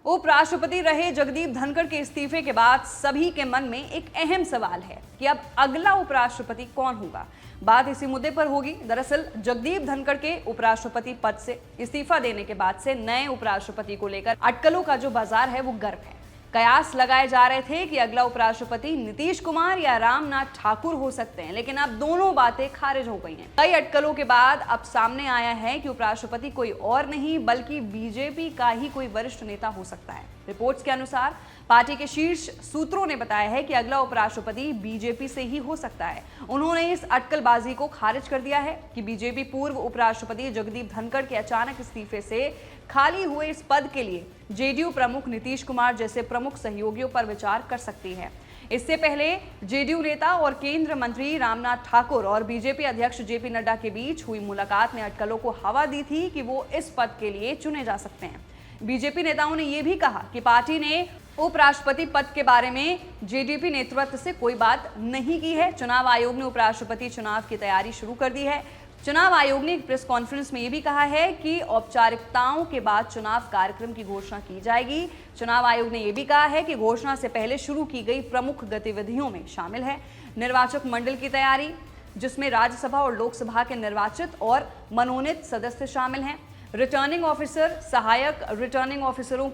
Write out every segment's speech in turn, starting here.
उपराष्ट्रपति रहे जगदीप धनखड़ के इस्तीफे के बाद सभी के मन में एक अहम सवाल है कि अब अगला उपराष्ट्रपति कौन होगा। बात इसी मुद्दे पर होगी। दरअसल जगदीप धनखड़ के उपराष्ट्रपति पद से इस्तीफा देने के बाद से नए उपराष्ट्रपति को लेकर अटकलों का जो बाजार है वो गर्म है। कयास लगाए जा रहे थे कि अगला उपराष्ट्रपति नीतीश कुमार या रामनाथ ठाकुर हो सकते हैं, लेकिन अब दोनों बातें खारिज हो गई हैं। कई अटकलों के बाद अब सामने आया है कि उपराष्ट्रपति कोई और नहीं बल्कि बीजेपी का ही कोई वरिष्ठ नेता हो सकता है। रिपोर्ट्स के अनुसार पार्टी के शीर्ष सूत्रों ने बताया है कि अगला उपराष्ट्रपति बीजेपी से ही हो सकता है। उन्होंने इस अटकलबाजी को खारिज कर दिया है कि बीजेपी पूर्व उपराष्ट्रपति जगदीप धनखड़ के अचानक इस्तीफे से खाली हुए इस पद के लिए जेडीयू प्रमुख नीतीश कुमार जैसे प्रमुख सहयोगियों पर विचार कर सकती है। इससे पहले जेडीयू नेता और केंद्रीय मंत्री रामनाथ ठाकुर और बीजेपी अध्यक्ष जेपी नड्डा के बीच हुई मुलाकात ने अटकलों को हवा दी थी कि वो इस पद के लिए चुने जा सकते हैं। बीजेपी नेताओं ने यह भी कहा कि पार्टी ने उपराष्ट्रपति पद के बारे में जेडीपी नेतृत्व से कोई बात नहीं की है। चुनाव आयोग ने उपराष्ट्रपति चुनाव की तैयारी शुरू कर दी है। चुनाव आयोग ने एक प्रेस कॉन्फ्रेंस में यह भी कहा है कि औपचारिकताओं के बाद चुनाव कार्यक्रम की घोषणा की जाएगी। चुनाव आयोग ने यह भी कहा है कि घोषणा से पहले शुरू की गई प्रमुख गतिविधियों में शामिल है निर्वाचक मंडल की तैयारी, जिसमें राज्यसभा और लोकसभा के निर्वाचित और मनोनीत सदस्य शामिल हैं, रिटर्निंग ऑफिसर, सहायक रिटर्निंग ऑफिसरों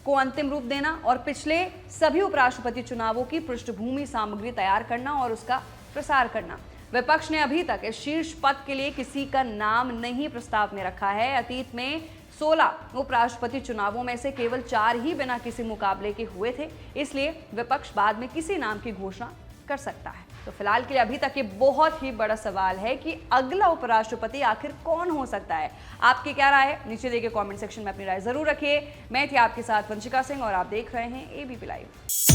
को अंतिम रूप देना और पिछले सभी उपराष्ट्रपति चुनावों की पृष्ठभूमि सामग्री तैयार करना और उसका प्रसार करना। विपक्ष ने अभी तक इस शीर्ष पद के लिए किसी का नाम नहीं प्रस्ताव में रखा है। अतीत में 16 उपराष्ट्रपति चुनावों में से केवल 4 ही बिना किसी मुकाबले के हुए थे, इसलिए विपक्ष बाद में किसी नाम की घोषणा कर सकता है। तो फिलहाल के लिए अभी तक ये बहुत ही बड़ा सवाल है कि अगला उपराष्ट्रपति आखिर कौन हो सकता है। आपकी क्या राय है? नीचे दिए गए कमेंट सेक्शन में अपनी राय जरूर रखिए। मैं थी आपके साथ वंशिका सिंह और आप देख रहे हैं एबीपी लाइव।